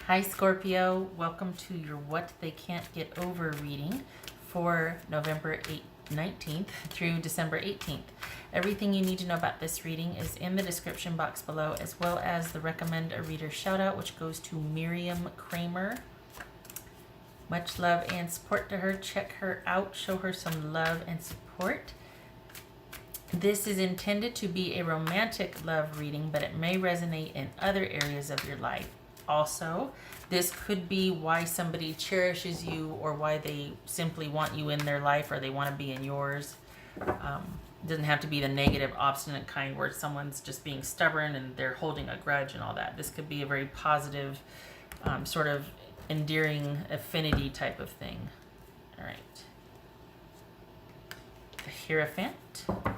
Hi Scorpio, welcome to your What They Can't Get Over reading for November 19th through December 18th. Everything you need to know about this reading is in the description box below, as well as the Recommend a Reader shout out, which goes to Miriam Kramer. Much love and support to her. Check her out, show her some love and support. This is intended to be a romantic love reading, but it may resonate in other areas of your life. Also, this could be why somebody cherishes you or why they simply want you in their life or they want to be in yours. It doesn't have to be the negative, obstinate kind where someone's just being stubborn and they're holding a grudge and all that. This could be a very positive, sort of endearing affinity type of thing. All right. The Hierophant. All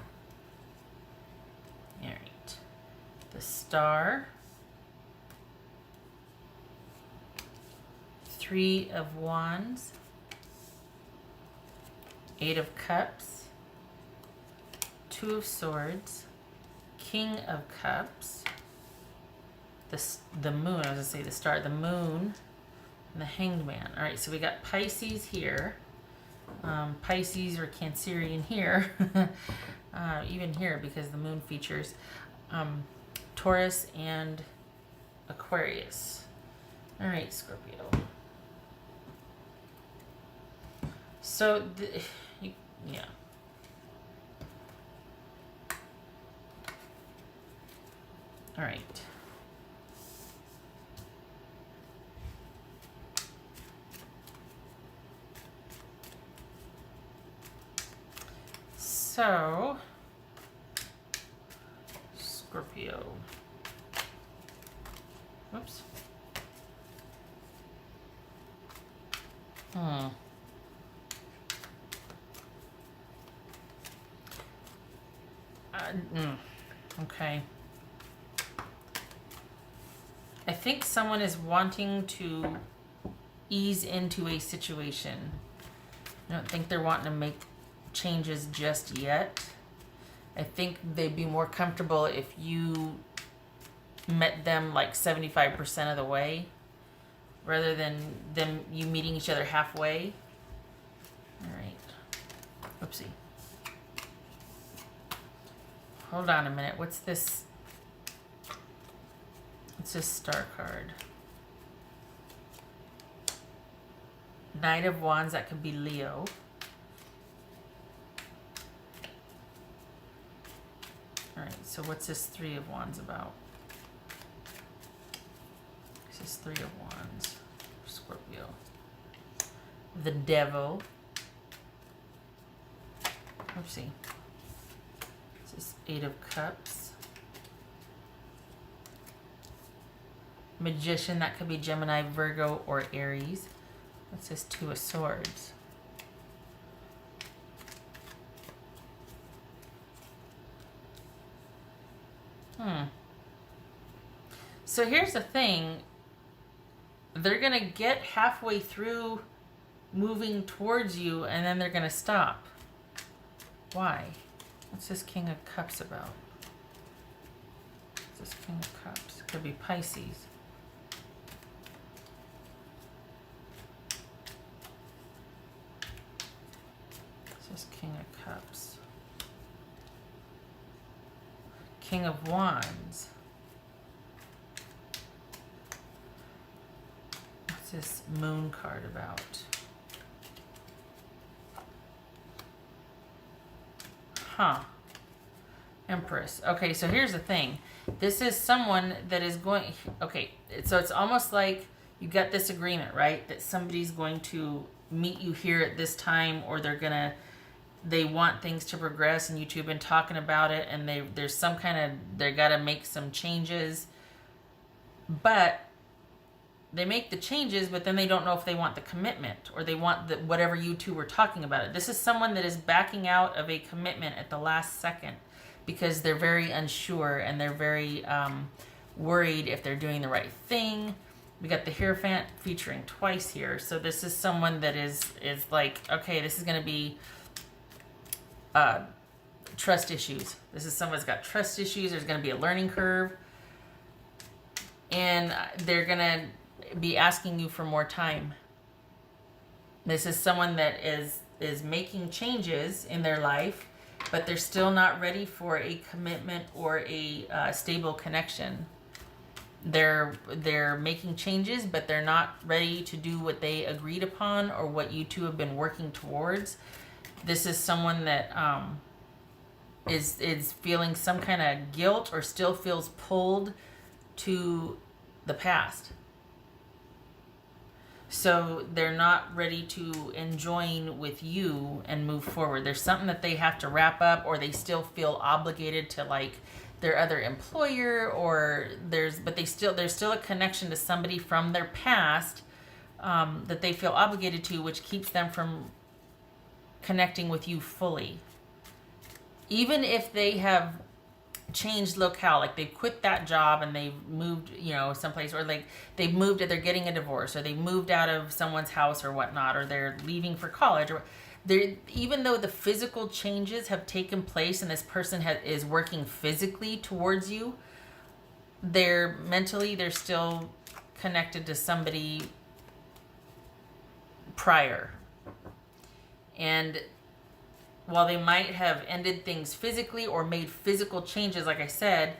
right. The Star. Three of Wands, Eight of Cups, Two of Swords, King of Cups, the Moon, I was going to say the Star, the Moon, and the Hanged Man. All right, so we got Pisces here, Pisces or Cancerian here, even here because the Moon features Taurus and Aquarius. All right, Scorpio. So, yeah. All right. So, Scorpio. Whoops. Okay. I think someone is wanting to ease into a situation. I don't think they're wanting to make changes just yet. I think they'd be more comfortable if you met them like 75% of the way rather than them you meeting each other halfway. All right. Oopsie. Hold on a minute. What's this? It's this Star card. Knight of Wands, that could be Leo. All right, so what's this Three of Wands about? This is Three of Wands, Scorpio. The Devil. Oopsie. This is Eight of Cups. Magician, that could be Gemini, Virgo, or Aries. What's this Two of Swords? So here's the thing. They're going to get halfway through moving towards you and then they're going to stop. Why? What's this King of Cups about? What's this King of Cups? It could be Pisces. What's this King of Cups? King of Wands. What's this Moon card about? Empress. Okay, so here's the thing. This is someone that is going... Okay, so it's almost like you got this agreement, right? That somebody's going to meet you here at this time, or they want things to progress, and you two have been talking about it, and there's some kind of... They got to make some changes. But they make the changes, but then they don't know if they want the commitment or they want whatever you two were talking about it. This is someone that is backing out of a commitment at the last second because they're very unsure and they're very worried if they're doing the right thing. We got the Hierophant featuring twice here. So this is someone that is like, okay, this is going to be trust issues. This is someone that's got trust issues. There's going to be a learning curve. And they're going to be asking you for more time. This is someone that is making changes in their life, but they're still not ready for a commitment or a stable connection. They're making changes, but they're not ready to do what they agreed upon or what you two have been working towards. This is someone that is feeling some kind of guilt or still feels pulled to the past. So they're not ready to enjoin with you and move forward. There's something that they have to wrap up, or they still feel obligated to like their other employer, or there's still a connection to somebody from their past that they feel obligated to, which keeps them from connecting with you fully. Even if they have changed locale, like they've quit that job and they've moved, someplace, or like they've moved, or they're getting a divorce, or they moved out of someone's house or whatnot, or they're leaving for college, or even though the physical changes have taken place and this person is working physically towards you, they're still connected to somebody prior. And while they might have ended things physically or made physical changes, like I said,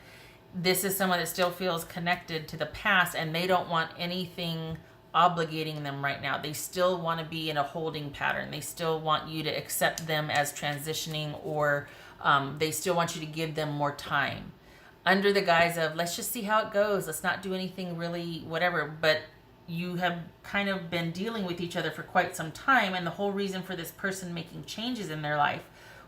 this is someone that still feels connected to the past, and they don't want anything obligating them right now. They still want to be in a holding pattern. They still want you to accept them as transitioning, or they still want you to give them more time under the guise of, let's just see how it goes. Let's not do anything really whatever. But you have kind of been dealing with each other for quite some time, and the whole reason for this person making changes in their life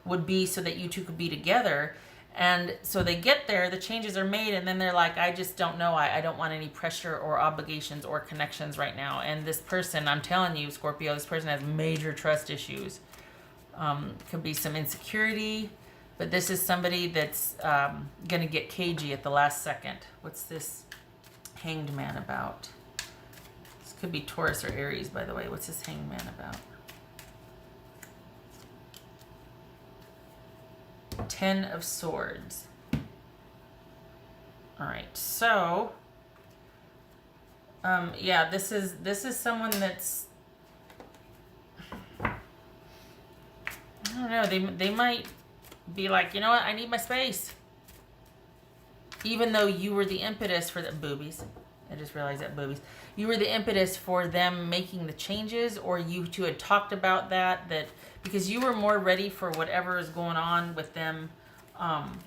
would be so that you two could be together. And so they get there, the changes are made, and then they're like, I just don't know. I don't want any pressure or obligations or connections right now. And this person, I'm telling you, Scorpio, this person has major trust issues. Could be some insecurity, but this is somebody that's going to get cagey at the last second. What's this Hanged Man about? This could be Taurus or Aries, by the way. What's this Hanged Man about? 10 of Swords. All right, so yeah, this is someone that's, I don't know, they might be like, you know what, I need my space. Even though you were the impetus for the boobies. I just realized that boobies. You were the impetus for them making the changes, or you two had talked about that because you were more ready for whatever is going on with them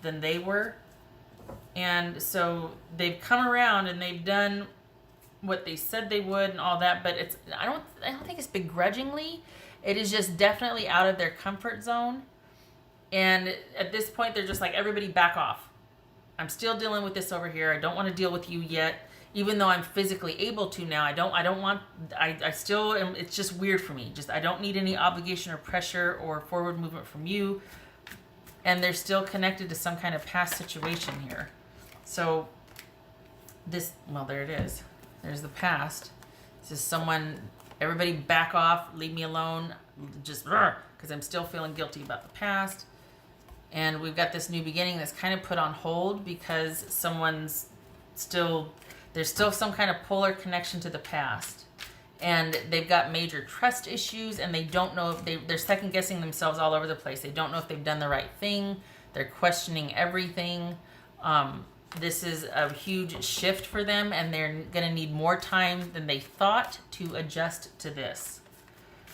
than they were. And so they've come around and they've done what they said they would and all that, but I don't think it's begrudgingly. It is just definitely out of their comfort zone. And at this point they're just like, everybody back off. I'm still dealing with this over here. I don't want to deal with you yet. Even though I'm physically able to now, I still am, it's just weird for me. I don't need any obligation or pressure or forward movement from you. And they're still connected to some kind of past situation here. So there it is. There's the past. This is someone, everybody back off, leave me alone, just because I'm still feeling guilty about the past. And we've got this new beginning that's kind of put on hold because there's still some kind of polar connection to the past. And they've got major trust issues, and they don't know if they're second guessing themselves all over the place. They don't know if they've done the right thing. They're questioning everything. This is a huge shift for them, and they're going to need more time than they thought to adjust to this.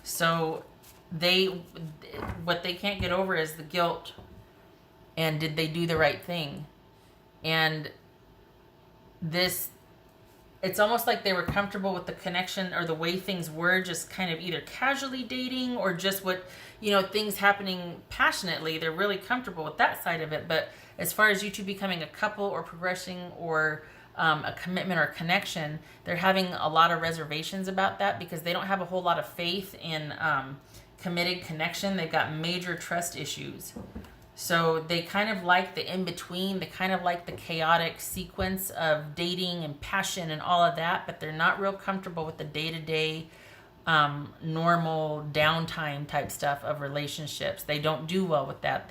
So what they can't get over is the guilt, and did they do the right thing? And it's almost like they were comfortable with the connection or the way things were, just kind of either casually dating or just things happening passionately. They're really comfortable with that side of it. But as far as you two becoming a couple or progressing or a commitment or connection, they're having a lot of reservations about that because they don't have a whole lot of faith in committed connection. They've got major trust issues. So they kind of like the in-between. They kind of like the chaotic sequence of dating and passion and all of that, but they're not real comfortable with the day-to-day normal downtime type stuff of relationships. They don't do well with that.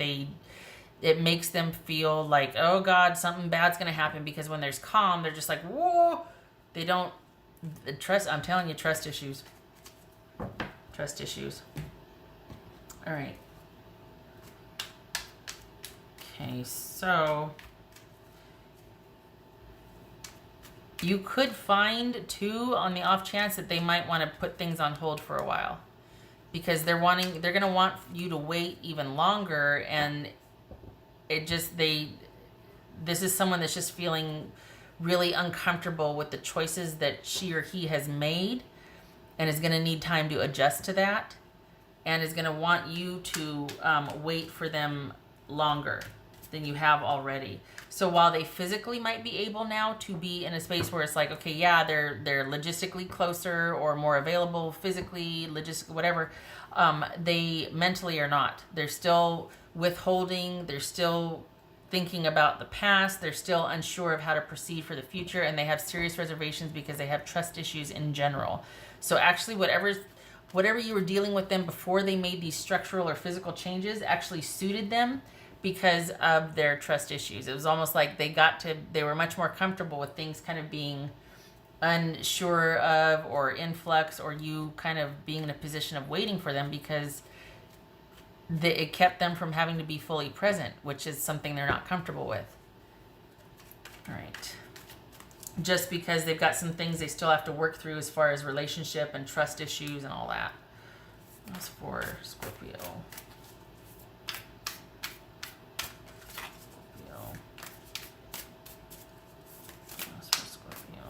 It makes them feel like, oh God, something bad's going to happen, because when there's calm, they're just like, whoa. They don't The trust, I'm telling you, trust issues. Trust issues. All right. Okay, so you could find too, on the off chance that they might want to put things on hold for a while, because they're going to want you to wait even longer, and this is someone that's just feeling really uncomfortable with the choices that she or he has made, and is going to need time to adjust to that, and is going to want you to wait for them longer than you have already. So while they physically might be able now to be in a space where it's like, okay, yeah, they're logistically closer or more available physically, logistically, whatever, they mentally are not. They're still withholding. They're still thinking about the past. They're still unsure of how to proceed for the future, and they have serious reservations because they have trust issues in general. So actually, whatever you were dealing with them before they made these structural or physical changes actually suited them because of their trust issues. It was almost like they were much more comfortable with things kind of being unsure of or in flux, or you kind of being in a position of waiting for them, because it kept them from having to be fully present, which is something they're not comfortable with. All right. Just because they've got some things they still have to work through as far as relationship and trust issues and all that. That's for Scorpio. That's for Scorpio.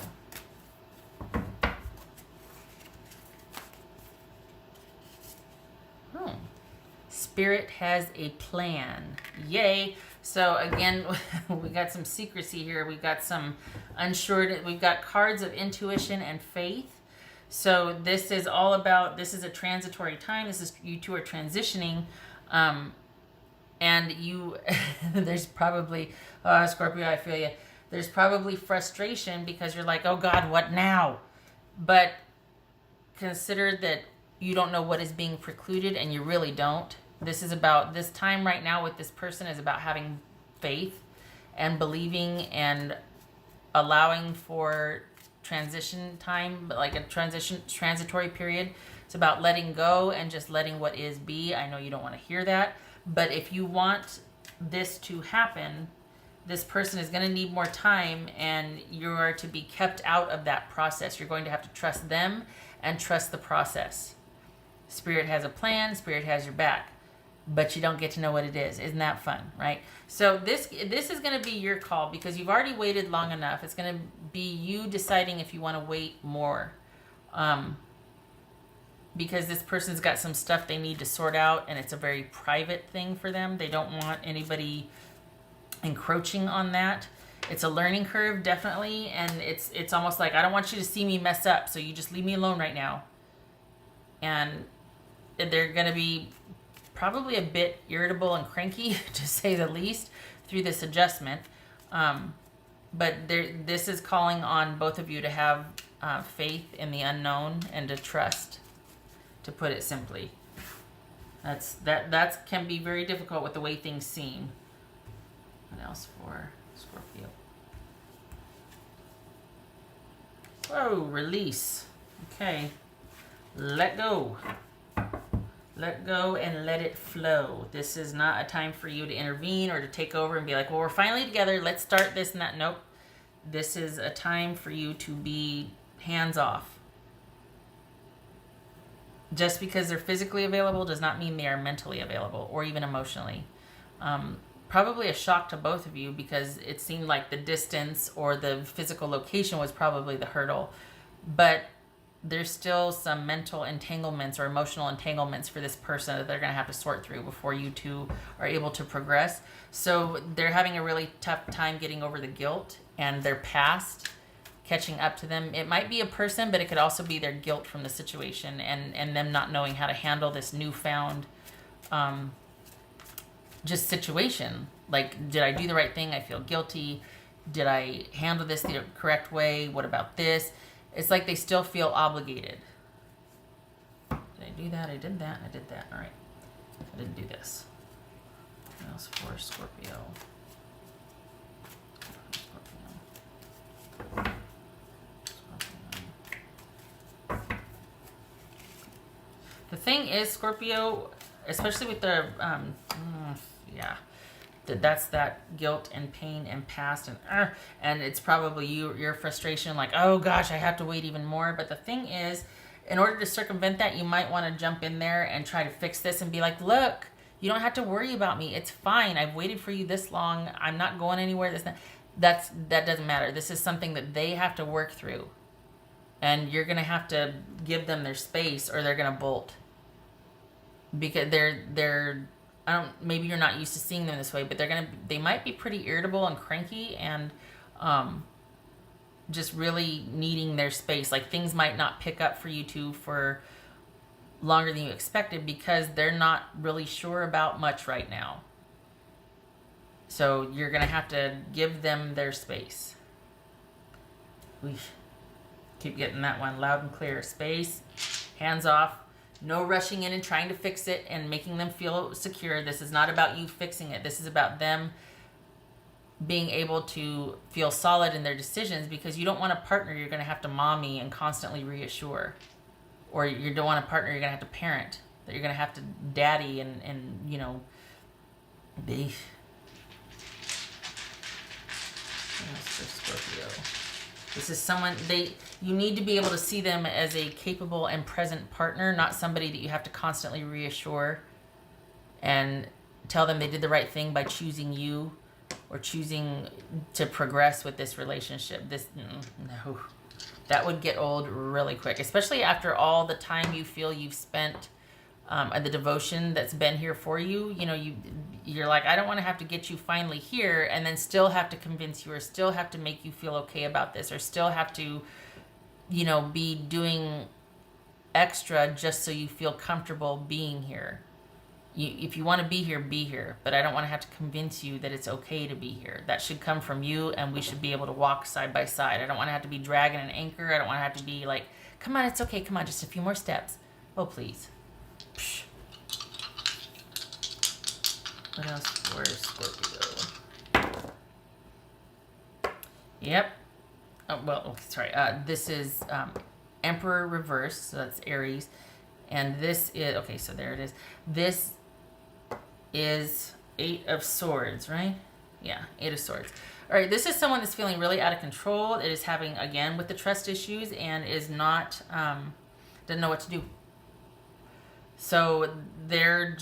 Spirit has a plan. Yay. So again, we got some secrecy here. We've got some unsure. We've got cards of intuition and faith. So this is all about, this is a transitory time. This is, you two are transitioning. And you, there's probably, Scorpio, I feel you. There's probably frustration because you're like, oh God, what now? But consider that you don't know what is being precluded, and you really don't. This is about, this time right now with this person is about having faith and believing and allowing for transition time, like a transitory period. It's about letting go and just letting what is be. I know you don't want to hear that, but if you want this to happen, this person is going to need more time, and you are to be kept out of that process. You're going to have to trust them and trust the process. Spirit has a plan, Spirit has your back, but you don't get to know what it is. Isn't that fun, right? So this is going to be your call, because you've already waited long enough. It's going to be you deciding if you want to wait more, because this person's got some stuff they need to sort out, and it's a very private thing for them. They don't want anybody encroaching on that. It's a learning curve, definitely, and it's almost like, I don't want you to see me mess up, so you just leave me alone right now. And they're going to be probably a bit irritable and cranky, to say the least, through this adjustment. But this is calling on both of you to have faith in the unknown and to trust, to put it simply. That can be very difficult with the way things seem. What else for Scorpio? Whoa, release. Okay. Let go. Let go and let it flow. This is not a time for you to intervene or to take over and be like, well, we're finally together. Let's start this and that. Nope. This is a time for you to be hands off. Just because they're physically available does not mean they are mentally available or even emotionally. Probably a shock to both of you, because it seemed like the distance or the physical location was probably the hurdle. But there's still some mental entanglements or emotional entanglements for this person that they're going to have to sort through before you two are able to progress. So they're having a really tough time getting over the guilt and their past catching up to them. It might be a person, but it could also be their guilt from the situation and them not knowing how to handle this newfound just situation. Like, did I do the right thing? I feel guilty. Did I handle this the correct way? What about this? It's like they still feel obligated. Did I do that? I did that. I did that. All right. I didn't do this. What else for Scorpio? Scorpio. thing is, Scorpio, especially with the, that's that guilt and pain and past and it's probably your frustration, like, oh gosh, I have to wait even more. But the thing is, in order to circumvent that, you might want to jump in there and try to fix this and be like, look, you don't have to worry about me. It's fine. I've waited for you this long. I'm not going anywhere. That doesn't matter. This is something that they have to work through. And you're going to have to give them their space or they're going to bolt. Because maybe you're not used to seeing them this way, but they might be pretty irritable and cranky and just really needing their space. Like, things might not pick up for you two for longer than you expected because they're not really sure about much right now. So you're going to have to give them their space. Keep getting that one loud and clear. Space, hands off. No rushing in and trying to fix it and making them feel secure. This is not about you fixing it. This is about them being able to feel solid in their decisions, because you don't want a partner you're going to have to mommy and constantly reassure. Or you don't want a partner you're going to have to parent, that you're going to have to daddy and be. For Scorpio. This is someone, you need to be able to see them as a capable and present partner, not somebody that you have to constantly reassure and tell them they did the right thing by choosing you or choosing to progress with this relationship. No. That would get old really quick, especially after all the time you feel you've spent and the devotion that's been here for you. You're like, I don't want to have to get you finally here and then still have to convince you or still have to make you feel okay about this or still have to, be doing extra just so you feel comfortable being here. If you want to be here, but I don't want to have to convince you that it's okay to be here. That should come from you, and we should be able to walk side by side. I don't want to have to be dragging an anchor. I don't want to have to be like, come on, it's okay, come on, just a few more steps. Oh, please. Psh. What else for Scorpio? Yep. This is Emperor reverse, so that's Aries. And this is, okay, so there it is. This is 8 of Swords, right? Yeah, 8 of Swords. All right, this is someone that's feeling really out of control. It is having, again, with the trust issues and is not, doesn't know what to do. So they're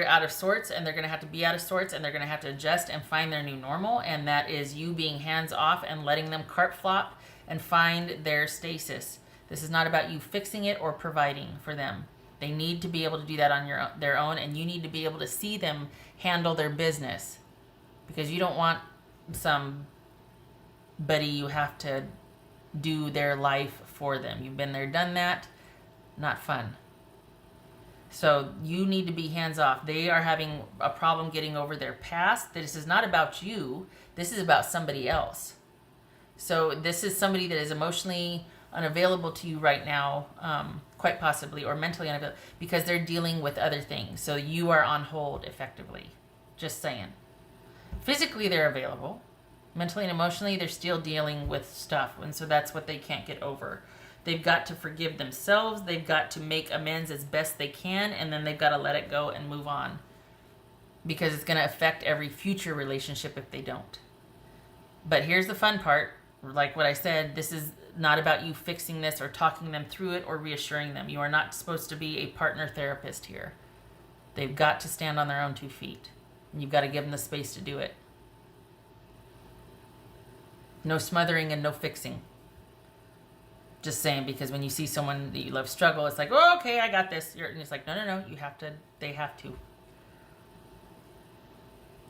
out of sorts, and they're going to have to be out of sorts, and they're going to have to adjust and find their new normal. And that is you being hands off and letting them cart flop and find their stasis. This is not about you fixing it or providing for them. They need to be able to do that on their own, and you need to be able to see them handle their business, because you don't want somebody you have to do their life for them. You've been there, done that. Not fun. So you need to be hands off. They are having a problem getting over their past. This is not about you. This is about somebody else. So this is somebody that is emotionally unavailable to you right now, quite possibly, or mentally unavailable, because they're dealing with other things. So you are on hold, effectively. Just saying. Physically, they're available. Mentally and emotionally, they're still dealing with stuff, and so that's what they can't get over. They've got to forgive themselves. They've got to make amends as best they can, and then they've got to let it go and move on, because it's going to affect every future relationship if they don't. But here's the fun part. Like what I said, this is not about you fixing this or talking them through it or reassuring them. You are not supposed to be a partner therapist here. They've got to stand on their own 2 feet. And you've got to give them the space to do it. No smothering and no fixing. Just saying, because when you see someone that you love struggle, it's like, oh, okay, I got this. And it's like, no, you have to, they have to.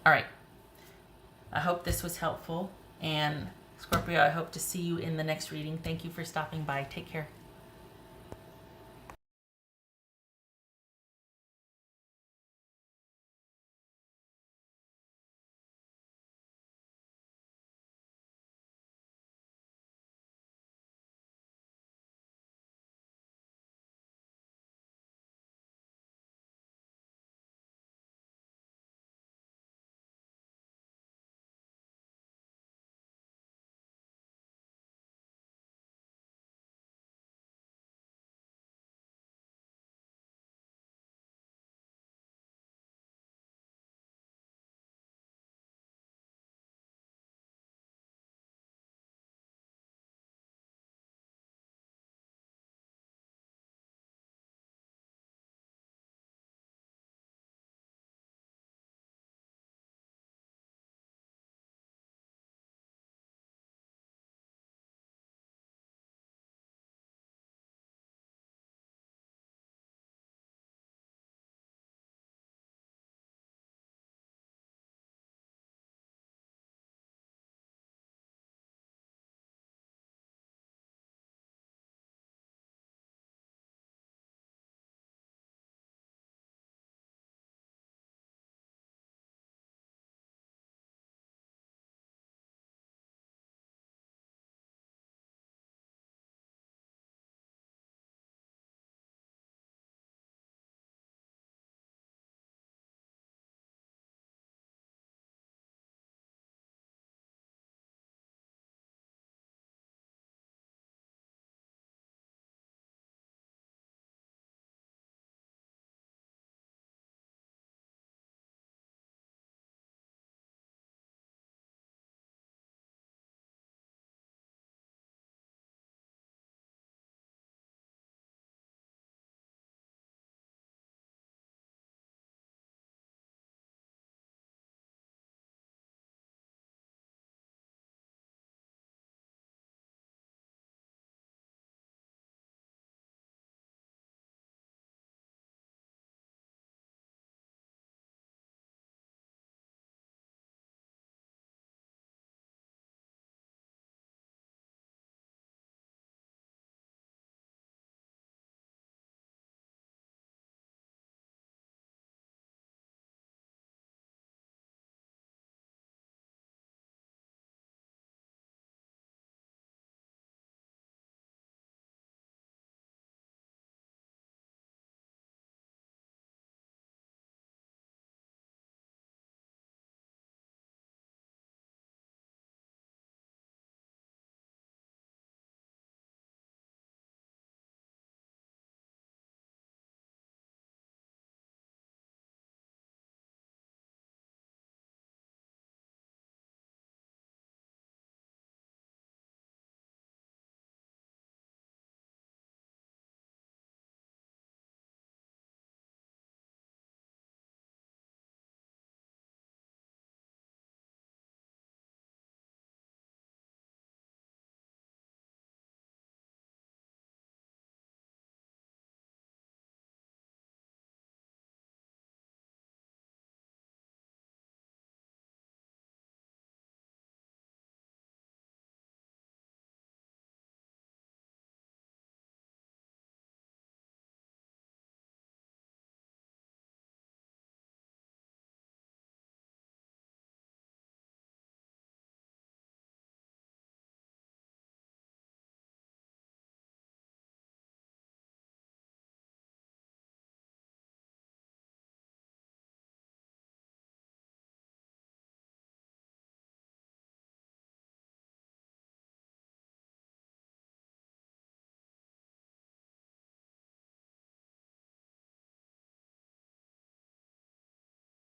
All right. I hope this was helpful. And Scorpio, I hope to see you in the next reading. Thank you for stopping by. Take care.